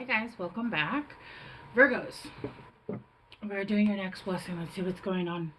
guys, welcome back. Virgos, we're doing your next blessing. Let's see what's going on.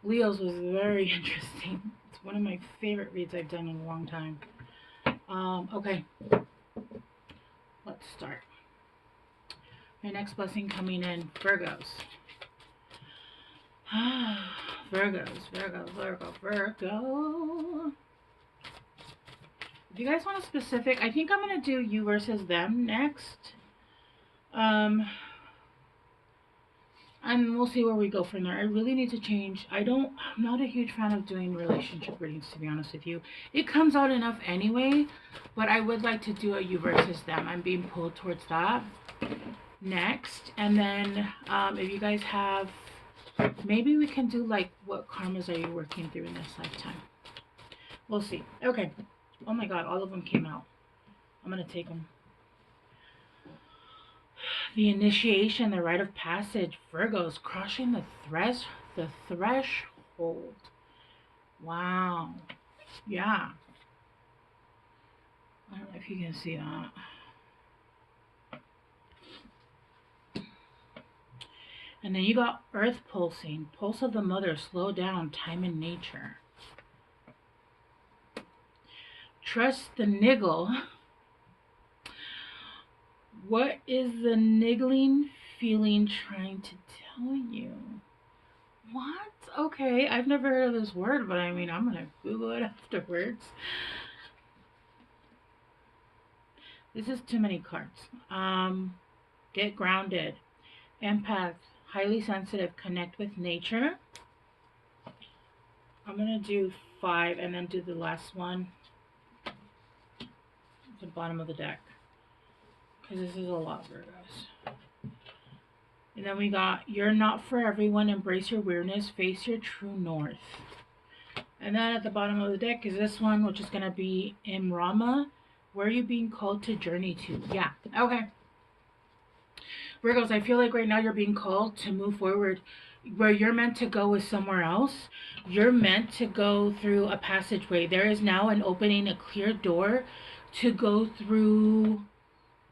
Leo's was very interesting. It's one of my favorite reads I've done in a long time. Okay, let's start. Your next blessing coming in, Virgos. Virgo. If you guys want a specific, I think I'm going to do you versus them next. And we'll see where we go from there. I really need to change. I'm not a huge fan of doing relationship readings, to be honest with you. It comes out enough anyway, but I would like to do a you versus them. I'm being pulled towards that next. And then if you guys have, maybe we can do like, what karmas are you working through in this lifetime? We'll see. Okay. Oh my god, all of them came out. I'm going to take them. The initiation, the rite of passage, Virgos, crossing the threshold. Wow. Yeah. I don't know if you can see that. And then you got earth pulsing, pulse of the mother, slow down, time in nature. Trust the niggle. What is the niggling feeling trying to tell you? What? Okay, I've never heard of this word, but I mean, I'm going to Google it afterwards. This is too many cards. Get grounded. Empath, highly sensitive, connect with nature. I'm going to do 5 and then do the last one at the bottom of the deck. Because this is a lot, Virgos. And then we got, you're not for everyone, embrace your weirdness, face your true north. And then at the bottom of the deck is this one, which is going to be Imrama, where are you being called to journey to? Yeah, okay. Virgos, I feel like right now you're being called to move forward. Where you're meant to go is somewhere else. You're meant to go through a passageway. There is now an opening, a clear door to go through.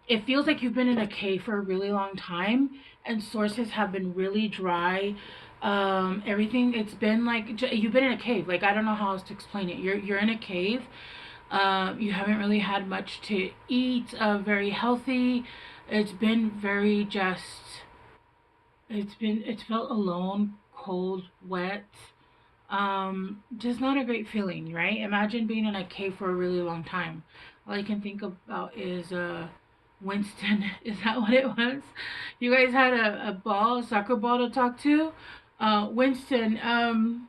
It feels like you've been in a cave for a really long time and sources have been really dry. Everything, it's been like, you've been in a cave. Like, I don't know how else to explain it. You're in a cave. You haven't really had much to eat, very healthy. It's been very just, it's felt alone, cold, wet. Just not a great feeling, right? Imagine being in a cave for a really long time. All I can think about is, Winston, is that what it was? You guys had a ball, a soccer ball to talk to? Winston,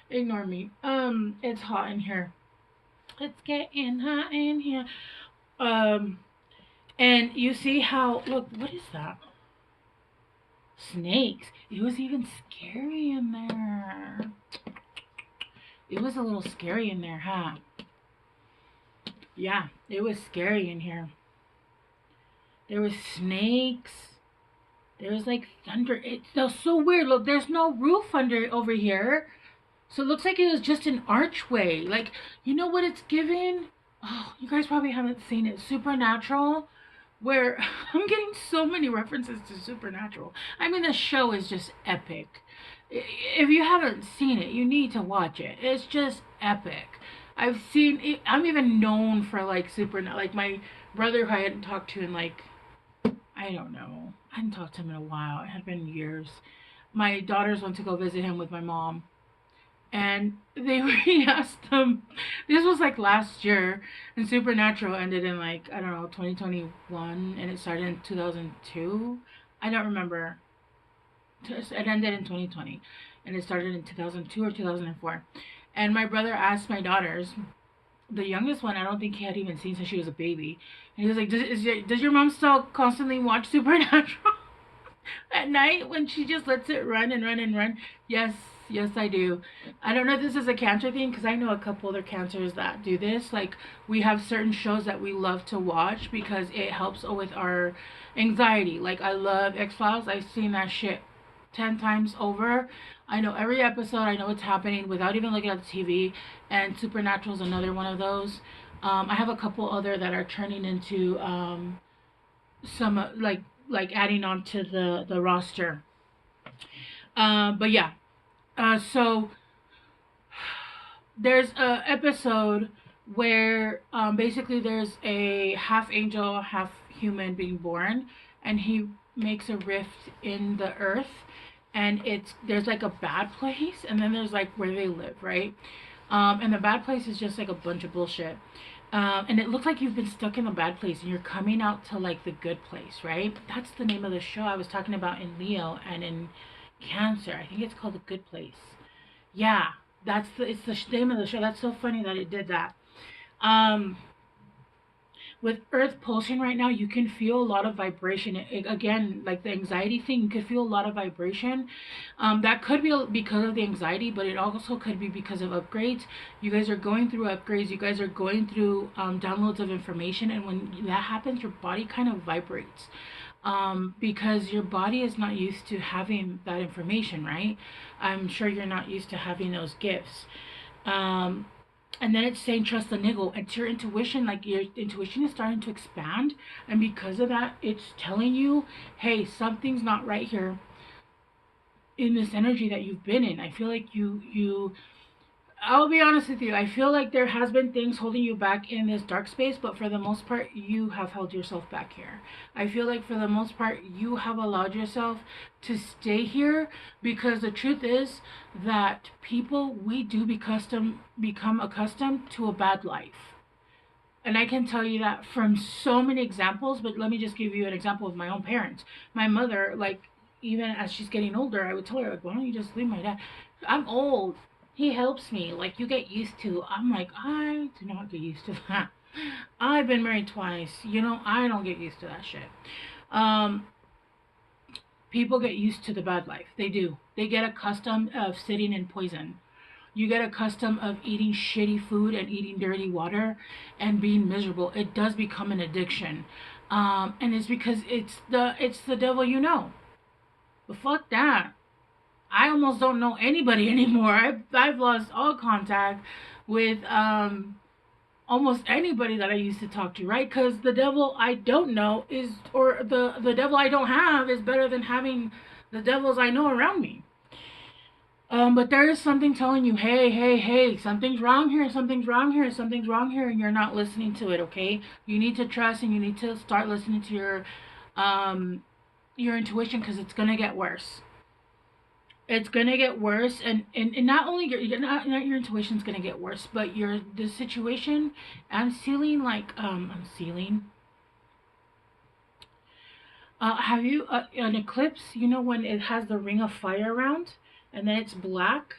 ignore me. It's hot in here. It's getting hot in here. And you see how, look, what is that? Snakes. It was even scary in there. It was a little scary in there, huh? Yeah, it was scary in here. There was snakes. There was like thunder. It was so weird. Look, there's no roof over here. So it looks like it was just an archway. Like, you know what it's giving? Oh, you guys probably haven't seen it. Supernatural. Where I'm getting so many references to Supernatural. I mean, the show is just epic. If you haven't seen it, you need to watch it. It's just epic. I've seen it. I'm even known for like like my brother who I hadn't talked to in like, I don't know. I hadn't talked to him in a while. It had been years. My daughters went to go visit him with my mom. And he asked them, this was like last year, and Supernatural ended in like, I don't know, 2021, and it started in 2002. I don't remember. It ended in 2020, and it started in 2002 or 2004. And my brother asked my daughters, the youngest one, I don't think he had even seen since she was a baby. And he was like, does your mom still constantly watch Supernatural at night when she just lets it run and run and run? Yes, I do. I don't know if this is a Cancer thing, because I know a couple other Cancers that do this. Like, we have certain shows that we love to watch because it helps with our anxiety. Like, I love X-Files. I've seen that shit 10 times over. I know every episode. I know what's happening without even looking at the TV. And Supernatural is another one of those. I have a couple other that are turning into some like adding on to the roster. But yeah, so there's a episode where basically there's a half angel, half human being born, and he makes a rift in the earth, and it's there's like a bad place, and then there's like where they live, right? And the bad place is just like a bunch of bullshit. And it looks like you've been stuck in the bad place and you're coming out to like the good place, right? That's the name of the show I was talking about in Leo and in Cancer. I think it's called The Good Place. Yeah, it's the name of the show. That's so funny that it did that. Um, with Earth pulsing right now, you can feel a lot of vibration. Again, like the anxiety thing, you could feel a lot of vibration. That could be because of the anxiety, but it also could be because of upgrades. You guys are going through upgrades. You guys are going through downloads of information, and when that happens, your body kind of vibrates. Because your body is not used to having that information, right? I'm sure you're not used to having those gifts. Um, and then it's saying trust the niggle. It's your intuition, like your intuition is starting to expand, and because of that, it's telling you, hey, something's not right here in this energy that you've been in. I feel like you I'll be honest with you. I feel like there has been things holding you back in this dark space, but for the most part, you have held yourself back here. I feel like for the most part, you have allowed yourself to stay here because the truth is that people we do become accustomed to a bad life. And I can tell you that from so many examples, but let me just give you an example of my own parents. My mother, like, even as she's getting older, I would tell her, like, why don't you just leave my dad? I'm old. He helps me. Like, you get used to. I'm like, I do not get used to that. I've been married twice. I don't get used to that shit. Um, People get used to the bad life. They do. They get accustomed of sitting in poison. You get accustomed of eating shitty food and eating dirty water and being miserable. It does become an addiction. And it's because it's the devil But fuck that. I almost don't know anybody anymore. I've lost all contact with almost anybody that I used to talk to, right? Because the devil I don't know or the devil I don't have is better than having the devils I know around me. But there is something telling you, hey, hey, hey, something's wrong here, something's wrong here, something's wrong here, and you're not listening to it, okay? You need to trust and you need to start listening to your intuition because it's gonna get worse. It's gonna get worse, and not only not your intuition's gonna get worse, but the situation. I'm sealing like I'm sealing. Have you an eclipse? You know when it has the ring of fire around, and then it's black.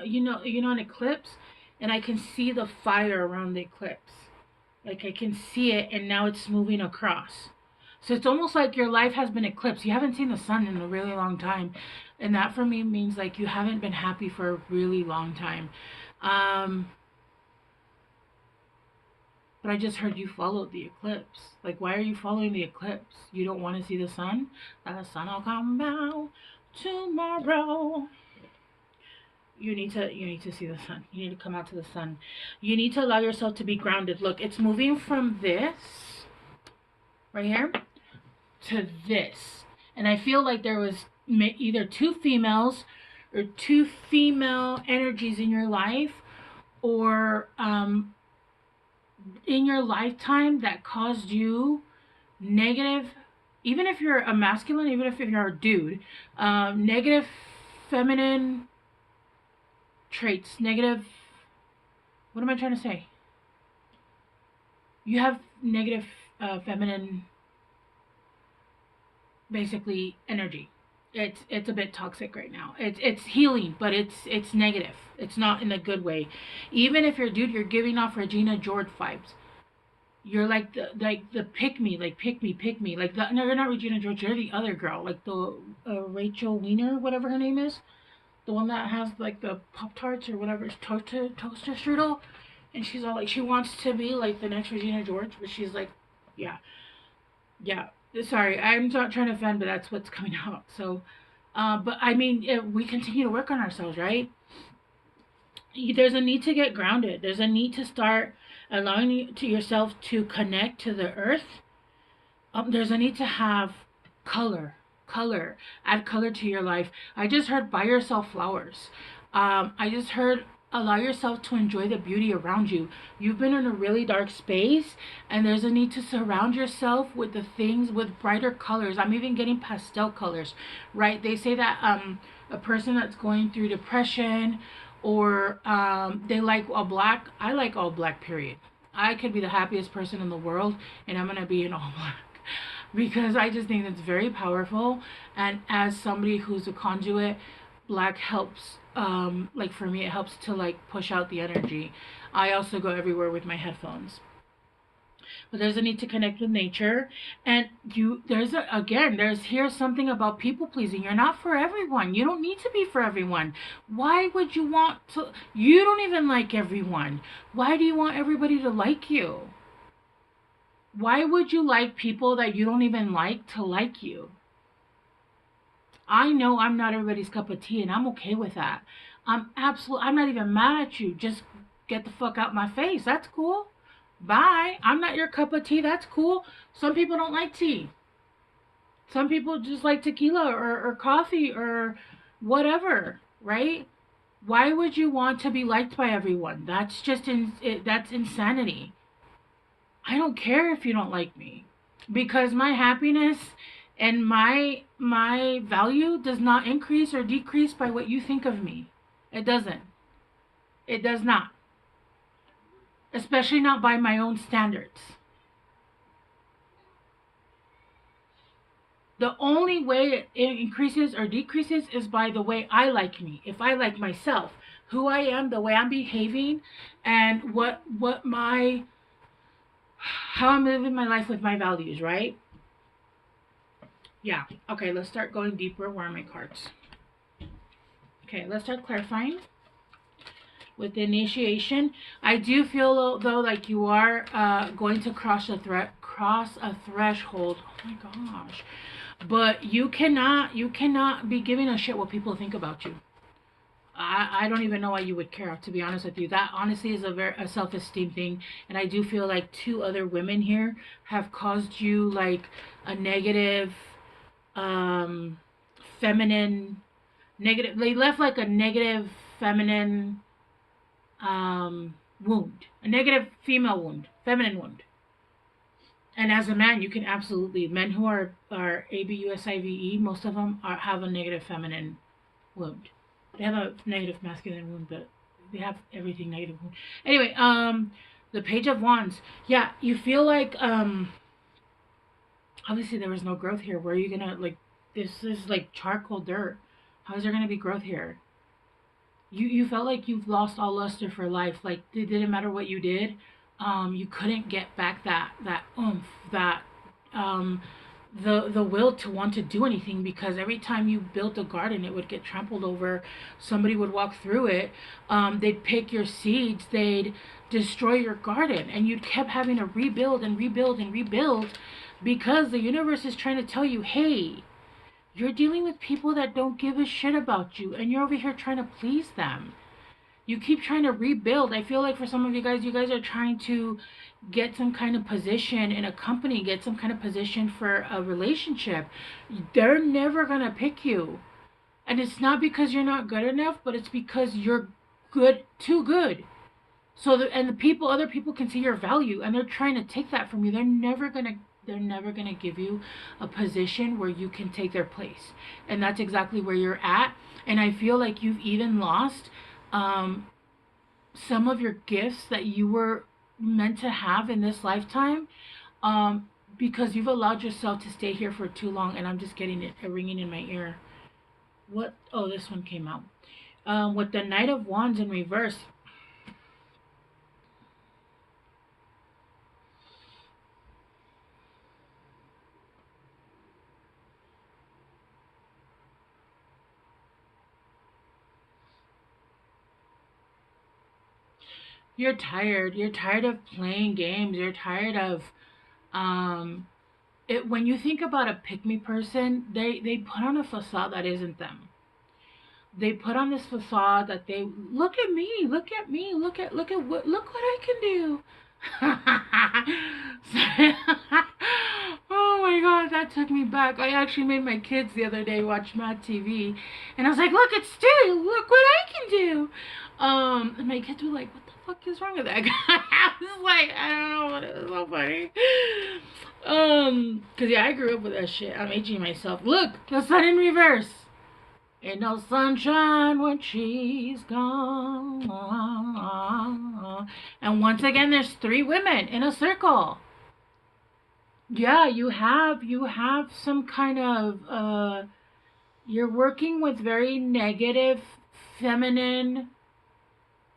You know an eclipse, and I can see the fire around the eclipse. Like I can see it, and now it's moving across. So it's almost like your life has been eclipsed. You haven't seen the sun in a really long time. And that for me means like you haven't been happy for a really long time. But I just heard you followed the eclipse. Like, why are you following the eclipse? You don't want to see the sun? The sun will come out tomorrow. You need to see the sun. You need to come out to the sun. You need to allow yourself to be grounded. Look, it's moving from this right here to this. And I feel like there was either two females or two female energies in your life or in your lifetime that caused you negative, even if you're a masculine, even if you're a dude, negative feminine traits, negative, what am I trying to say? You have negative feminine, basically, energy. It's a bit toxic right now. It's healing, but it's negative. It's not in a good way. Even if you're a dude, you're giving off Regina George vibes. You're like the pick me, like pick me. Like no, you're not Regina George. You're the other girl, like the Rachel Wiener, whatever her name is, the one that has like the Pop Tarts or whatever, toaster strudel, and she's all like she wants to be like the next Regina George, but she's like, yeah, yeah. Sorry, I'm not trying to offend, but that's what's coming out. So, but I mean, we continue to work on ourselves, right? There's a need to get grounded. There's a need to start allowing yourself to connect to the earth. There's a need to have color, color, add color to your life. I just heard buy yourself flowers. I just heard allow yourself to enjoy the beauty around you. You've been in a really dark space, and there's a need to surround yourself with the things with brighter colors. I'm even getting pastel colors, right? They say that a person that's going through depression or they like all black. I like all black, period. I could be the happiest person in the world, and I'm gonna be in all black because I just think it's very powerful. And as somebody who's a conduit, black helps. Like for me, it helps to like push out the energy. I also go everywhere with my headphones. But there's a need to connect with nature, and there's here something about people pleasing. You're not for everyone. You don't need to be for everyone. Why would you want to? You don't even like everyone. Why do you want everybody to like you? Why would you like people that you don't even like to like you? I know I'm not everybody's cup of tea, and I'm okay with that. I'm not even mad at you. Just get the fuck out my face. That's cool. Bye. I'm not your cup of tea. That's cool. Some people don't like tea. Some people just like tequila or coffee or whatever, right? Why would you want to be liked by everyone? That's insanity. I don't care if you don't like me, because my happiness and my value does not increase or decrease by what you think of me. It doesn't. It does not. Especially not by my own standards. The only way it increases or decreases is by the way I like me. If I like myself, who I am, the way I'm behaving, and what my how I'm living my life with my values, right? Yeah. Okay, let's start going deeper. Where are my cards? Okay, let's start clarifying with the initiation. I do feel though like you are going to cross a threshold. Oh my gosh. But you cannot be giving a shit what people think about you. I don't even know why you would care, to be honest with you. That honestly is a self-esteem thing, and I do feel like two other women here have caused you like a negative feminine negative, they left like a negative feminine wound, a negative female wound, feminine wound. And as a man, you can absolutely, men who are ABUSIVE, most of them have a negative feminine wound. They have a negative masculine wound, but they have everything negative wound. Anyway, the Page of Wands. Yeah, you feel like obviously there was no growth here. Where are you gonna like? This is like charcoal dirt. How is there gonna be growth here? You felt like you've lost all luster for life. Like it didn't matter what you did, you couldn't get back that oomph, that the will to want to do anything, because every time you built a garden, it would get trampled over. Somebody would walk through it. They'd pick your seeds. They'd destroy your garden, and you kept having to rebuild and rebuild and rebuild, because the universe is trying to tell you, hey, you're dealing with people that don't give a shit about you, and you're over here trying to please them. You keep trying to rebuild. I feel like for some of you guys are trying to get some kind of position in a company, get some kind of position for a relationship. They're never going to pick you. And it's not because you're not good enough, but it's because you're good, too good. So, other people can see your value, and they're trying to take that from you. They're never gonna give you a position where you can take their place. And that's exactly where you're at. And I feel like you've even lost some of your gifts that you were meant to have in this lifetime, because you've allowed yourself to stay here for too long. And I'm just getting it ringing in my ear. What? Oh, this one came out. With the Knight of Wands in reverse. You're tired. You're tired of playing games. You're tired of it. When you think about a pick me person, they put on a facade that isn't them. They put on this facade that they look at me, look at me, look what I can do. Oh my god, that took me back. I actually made my kids the other day watch Mad TV, and I was like, "Look, it's Stu. Look what I can do." And my kids were like, "What the fuck is wrong with that guy?" I was like, "I don't know, but it was so funny." Cause yeah, I grew up with that shit. I'm aging myself. Look, the sun in reverse. Ain't no sunshine when she's gone. And once again, there's three women in a circle. Yeah, you have some kind of you're working with very negative feminine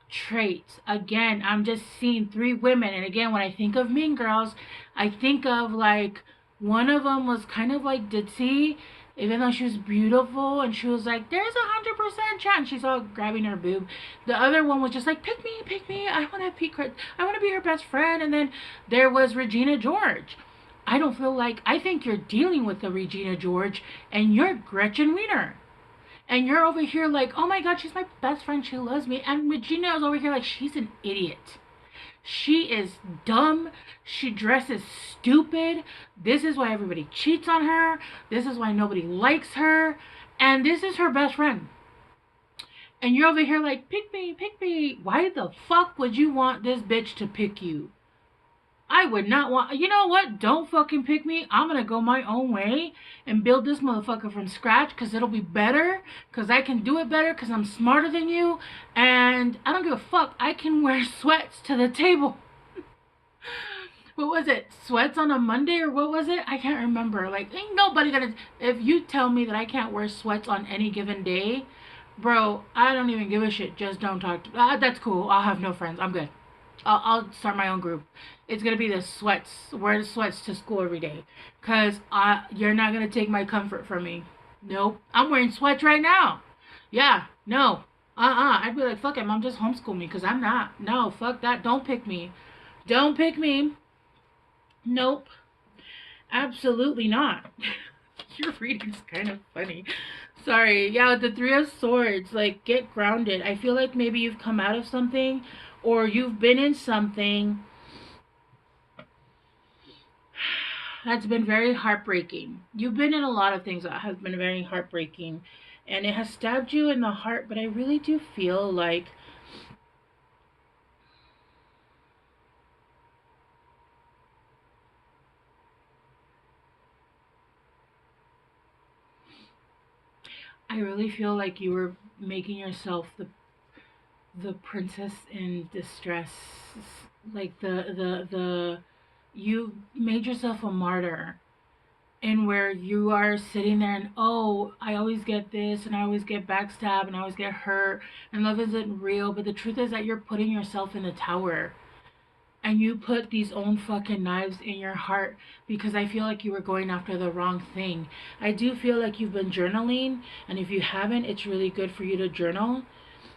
traits. Again, I'm just seeing three women, and again, when I think of Mean Girls, I think of like one of them was kind of like ditzy, even though she was beautiful, and she was like, "There's 100% chance." She's all grabbing her boob. The other one was just like, pick me. I want to I want to be her best friend." And then there was Regina George. I don't feel like I think you're dealing with the Regina George, and you're Gretchen Wiener. And you're over here like, oh my god, she's my best friend. She loves me. And Regina is over here like, she's an idiot. She is dumb. She dresses stupid. This is why everybody cheats on her. This is why nobody likes her. And this is her best friend. And you're over here like, pick me, pick me. Why the fuck would you want this bitch to pick you? I would not want, you know what? Don't fucking pick me. I'm going to go my own way and build this motherfucker from scratch because it'll be better, because I can do it better, because I'm smarter than you. And I don't give a fuck. I can wear sweats to the table. What was it? Sweats on a Monday or what was it? I can't remember. Like, ain't nobody gonna, if you tell me that I can't wear sweats on any given day, bro, I don't even give a shit. Just don't talk to me. That's cool. I'll have no friends. I'm good. I'll start my own group. It's gonna be the sweats. Wear the sweats to school every day, cause you're not gonna take my comfort from me. Nope. I'm wearing sweats right now. Yeah. No. I'd be like, fuck it, mom, just homeschool me, cause I'm not. No, fuck that. Don't pick me. Don't pick me. Nope. Absolutely not. Your reading's kind of funny. Sorry. Yeah, the Three of Swords. Like, get grounded. I feel like maybe you've come out of something, or you've been in something that's been very heartbreaking. You've been in a lot of things that has been very heartbreaking, and it has stabbed you in the heart, but I really do feel like you were making yourself the princess in distress, like the you made yourself a martyr, and where you are sitting there and, oh, I always get this, and I always get backstabbed, and I always get hurt, and love isn't real. But the truth is that you're putting yourself in the tower, and you put these own fucking knives in your heart, because I feel like you were going after the wrong thing. I do feel like you've been journaling, and if you haven't, it's really good for you to journal.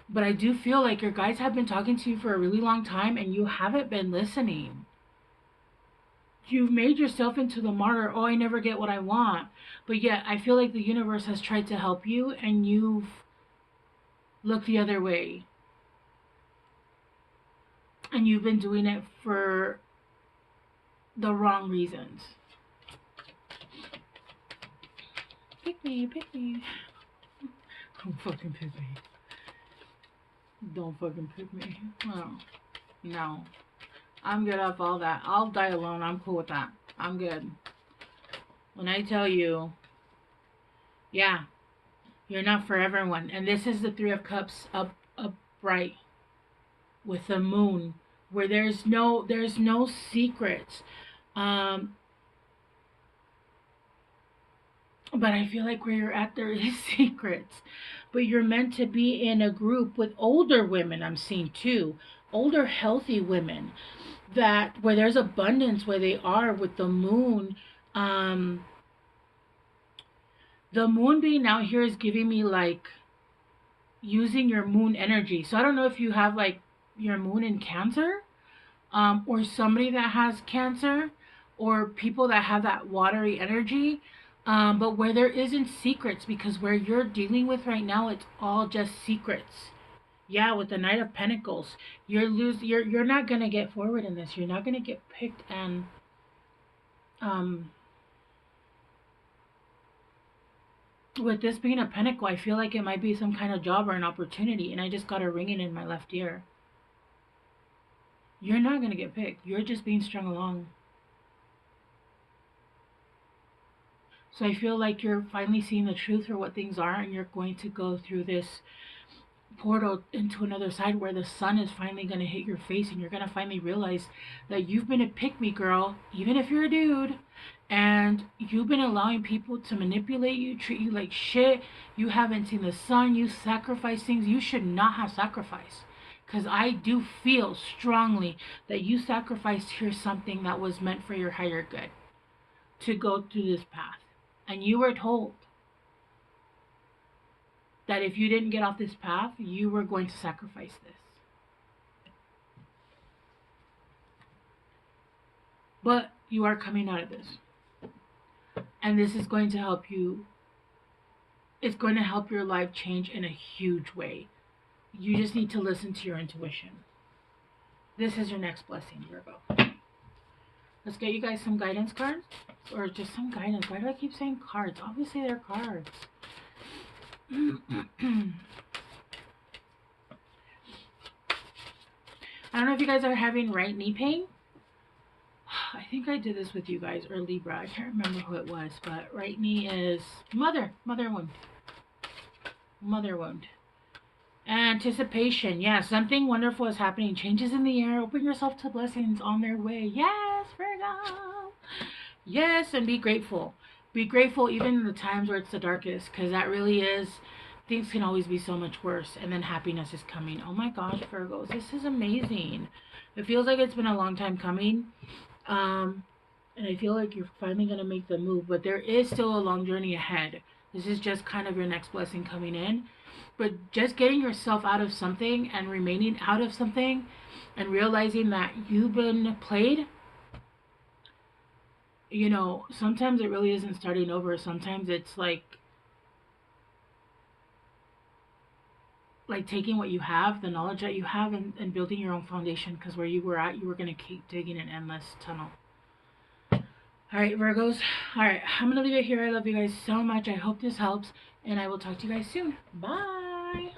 But I do feel like your guys have been talking to you for a really long time, and you haven't been listening. You've made yourself into the martyr. Oh, I never get what I want. But yet, I feel like the universe has tried to help you, and you've looked the other way. And you've been doing it for the wrong reasons. Pick me, pick me. Don't fucking pick me. Don't fucking pick me. Oh, no. I'm good off all that. I'll die alone. I'm cool with that. I'm good. When I tell you, yeah, you're not for everyone. And this is the Three of Cups upright with the moon, where there's no secrets. But I feel like where you're at, there is secrets. But you're meant to be in a group with older women, I'm seeing too. Older, healthy women. That where there's abundance, where they are with the moon. The moon being out here is giving me like using your moon energy. So I don't know if you have like your moon in Cancer, or somebody that has Cancer, or people that have that watery energy. But where there isn't secrets, because where you're dealing with right now, it's all just secrets. Yeah, with the Knight of Pentacles, you're not gonna get forward in this. You're not gonna get picked, and um, with this being a Pentacle, I feel like it might be some kind of job or an opportunity, and I just got a ringing in my left ear. You're not gonna get picked. You're just being strung along. So I feel like you're finally seeing the truth for what things are, and you're going to go through this portal into another side where the sun is finally going to hit your face, and you're going to finally realize that you've been a pick me girl, even if you're a dude, and you've been allowing people to manipulate you, treat you like shit. You haven't seen the sun. You sacrifice things you should not have sacrificed. Because I do feel strongly that you sacrificed here something that was meant for your higher good to go through this path. And you were told that if you didn't get off this path, you were going to sacrifice this. But you are coming out of this. And this is going to help you. It's going to help your life change in a huge way. You just need to listen to your intuition. This is your next blessing, Virgo. Let's get you guys some guidance cards. Or just some guidance. Why do I keep saying cards? Obviously they're cards. I don't know if you guys are having right knee pain. I think I did this with you guys, or Libra. I can't remember who it was, but right knee is mother wound. Mother wound. Anticipation. Yeah, something wonderful is happening. Changes in the air. Open yourself to blessings on their way. Yes, Virgo. Yes, and be grateful. Be grateful even in the times where it's the darkest, because that really is, things can always be so much worse, and then happiness is coming. Oh my gosh, Virgos, this is amazing. It feels like it's been a long time coming, and I feel like you're finally going to make the move, but there is still a long journey ahead. This is just kind of your next blessing coming in, but just getting yourself out of something and remaining out of something and realizing that you've been played. You know, sometimes it really isn't starting over. Sometimes it's like taking what you have, the knowledge that you have, and building your own foundation, because where you were at, you were going to keep digging an endless tunnel. All right, Virgos. All right, I'm going to leave it here. I love you guys so much. I hope this helps, and I will talk to you guys soon. Bye.